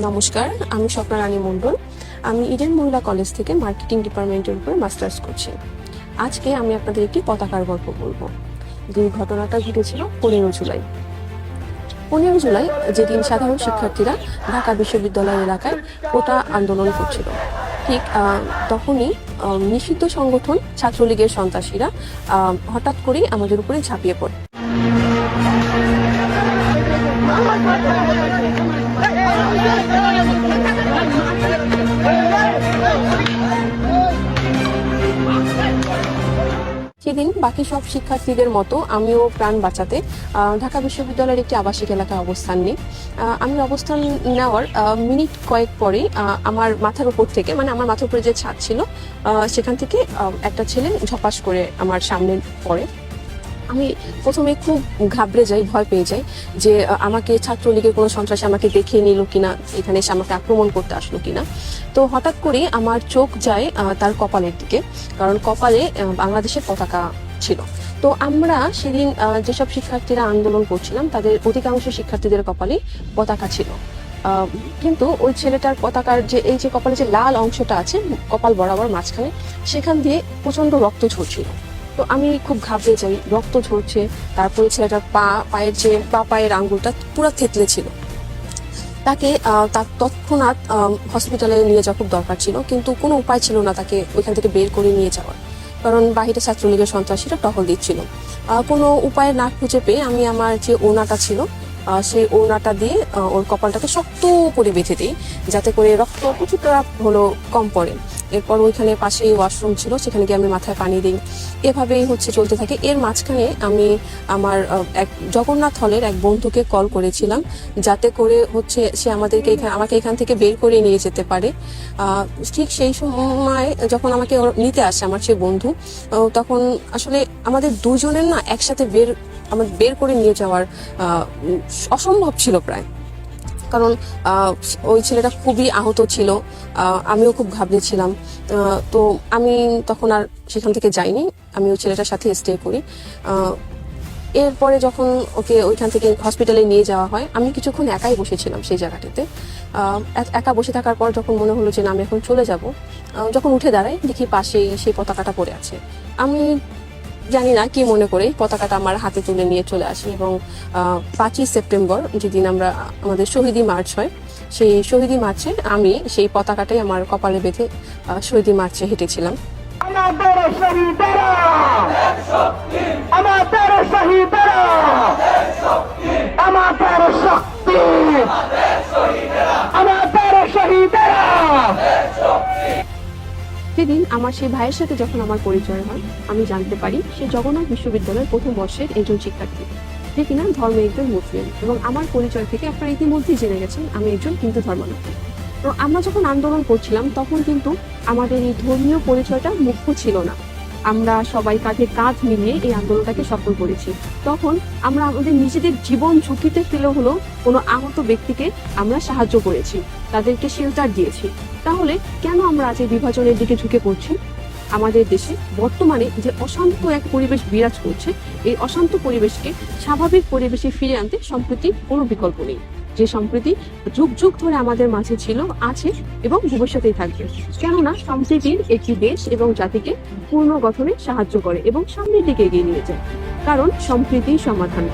নমস্কার, আমি স্বপ্না রানী মণ্ডল। আমি ইডেন মহিলা কলেজ থেকে মার্কেটিং ডিপার্টমেন্টের উপরে মাস্টার্স করছি। আজকে আমি আপনাদের একটি পতাকার গল্প বলবো। যে ঘটনাটা ঘটেছিল 15 জুলাই, যেদিন সাধারণ শিক্ষার্থীরা ঢাকা বিশ্ববিদ্যালয় এলাকায় কোটা আন্দোলন করছিল। ঠিক তখনই নিষিদ্ধ সংগঠন ছাত্রলীগের সন্ত্রাসীরা হঠাৎ করেই আমাদের উপরে ঝাঁপিয়ে পড়ে। সেদিন বাকি সব শিক্ষার্থীদের মতো আমিও প্রাণ বাঁচাতে ঢাকা বিশ্ববিদ্যালয়ের একটি আবাসিক এলাকায় অবস্থান নিই। আমি অবস্থান নেওয়ার মিনিট কয়েক পরেই আমার মাথার উপর থেকে, মানে আমার মাথার উপরে যে ছাদ ছিল সেখান থেকে একটা ছেলে ঝপাস করে আমার সামনে পড়ে। আমি প্রথমে খুব ঘাবড়ে যাই, ভয় পেয়ে যাই যে আমাকে ছাত্রলীগের কোনো সন্ত্রাসী আমাকে দেখে নিল কিনা, এখানে এসে আমাকে আক্রমণ করতে আসলো কিনা। তো হঠাৎ করেই আমার চোখ যায় তার কপালের দিকে, কারণ কপালে বাংলাদেশের পতাকা ছিল। তো আমরা সেদিন যেসব শিক্ষার্থীরা আন্দোলন করছিলাম তাদের অধিকাংশ শিক্ষার্থীদের কপালে পতাকা ছিল, কিন্তু ওই ছেলেটার পতাকার এই যে কপালে যে লাল অংশটা আছে কপাল বরাবর মাঝখানে, সেখান দিয়ে প্রচন্ড রক্ত ঝরছিল। তো আমি খুব ঘাবড়ে যাই, রক্ত ঝরছে, তারপরে ছেলেটার পায়ের যে পায়ের আঙ্গুলটা পুরো থেতলে ছিল। তাকে তার তৎক্ষণাৎ হসপিটালে নিয়ে যাওয়া খুব দরকার ছিল, কিন্তু কোনো উপায় ছিল না তাকে ওইখান থেকে বের করে নিয়ে যাওয়ার, কারণ বাহিরে ছাত্রলীগের সন্ত্রাসীরা টহল দিচ্ছিল। কোনো উপায় না খুঁজে পেয়ে আমি আমার যে ওড়নাটা ছিল সেই ওড়নাটা দিয়ে ওর কপালটাকে শক্ত করে বেঁধে দিই, যাতে করে রক্ত কিছুটা হলো কম পড়ে। এরপর ওইখানে পাশেই ওয়াশরুম ছিল, সেখানে গিয়ে আমি মাথায় পানি দিই। এভাবেই চলতে থাকে। এর মাঝখানে আমি আমার এক জগন্নাথ হলের এক বন্ধুকে কল করেছিলাম, যাতে করে সে আমাকে এখান থেকে বের করে নিয়ে যেতে পারে। ঠিক সেই সময় যখন আমাকে নিতে আসে আমার সে বন্ধু, তখন আসলে আমাদের দুজনের না একসাথে বের করে নিয়ে যাওয়ার অসম্ভব ছিল প্রায়, কারণ ওই ছেলেটা খুবই আহত ছিল, আমিও খুব ঘাবড়েছিলাম। তো আমি তখন আর সেখান থেকে যাইনি, আমি ওই ছেলেটার সাথে স্টে করি। এরপরে যখন ওকে ওইখান থেকে হসপিটালে নিয়ে যাওয়া হয়, আমি কিছুক্ষণ একাই বসেছিলাম সেই জায়গাটাতে। একা বসে থাকার পর যখন মনে হলো যে না, আমি এখন চলে যাব, যখন উঠে দাঁড়াই দেখি পাশেই সেই পতাকাটা পড়ে আছে। আমি জানি না কি মনে করে পতাকাটা আমার হাতে তুলে নিয়ে চলে আসি, এবং 5ই সেপ্টেম্বর যেদিন আমাদের শহীদি মার্চ হয়, সেই শহীদি মার্চে আমি সেই পতাকাটাই আমার কপালে বেঁধে শহীদি মার্চে হেঁটেছিলাম। আমাদের শহীদেরা, আমাদের শহীদেরা, আমাদের শক্তি, আমাদের শহীদেরা। সেদিন আমার সেই ভাইয়ের সাথে যখন আমার পরিচয় হয়, আমি জানতে পারি সে জগন্নাথ বিশ্ববিদ্যালয়ের প্রথম বর্ষের একজন শিক্ষার্থী, যে কিনা ধর্মে একজন মুসলিম। এবং আমার পরিচয় থেকে আপনারা ইতিমধ্যেই জেনে গেছেন আমি একজন হিন্দু ধর্মাবলম্বী। তো আমরা যখন আন্দোলন করছিলাম তখন কিন্তু আমাদের এই ধর্মীয় পরিচয়টা মুখ্য ছিল না। আমরা সবাই কাঁধে কাঁধ মিলিয়ে এই আন্দোলনটাকে সফল করেছি। তখন আমরা আমাদের নিজেদের জীবন ঝুঁকিতে ফেলে হলো কোনো আহত ব্যক্তিকে আমরা সাহায্য করেছি, তাদেরকে শেল্টার দিয়েছি। তাহলে কেন আমরা আজ এই বিভাজনের দিকে ঝুঁকে পড়ছি? আমাদের দেশে বর্তমানে যে অশান্ত এক পরিবেশ বিরাজ করছে, এই অশান্ত পরিবেশকে স্বাভাবিক পরিবেশে ফিরে আনতে সম্প্রীতির কোনো বিকল্প নেই। যে সম্প্রীতি যুগ যুগ ধরে আমাদের মাঝে ছিল, আছে এবং ভবিষ্যতেই থাকবে। কেননা সম্প্রীতির একটি দেশ এবং জাতিকে পুনর্গঠনে সাহায্য করে এবং সামনের দিকে এগিয়ে নিয়ে যায়, কারণ সম্প্রীতি সমাধান।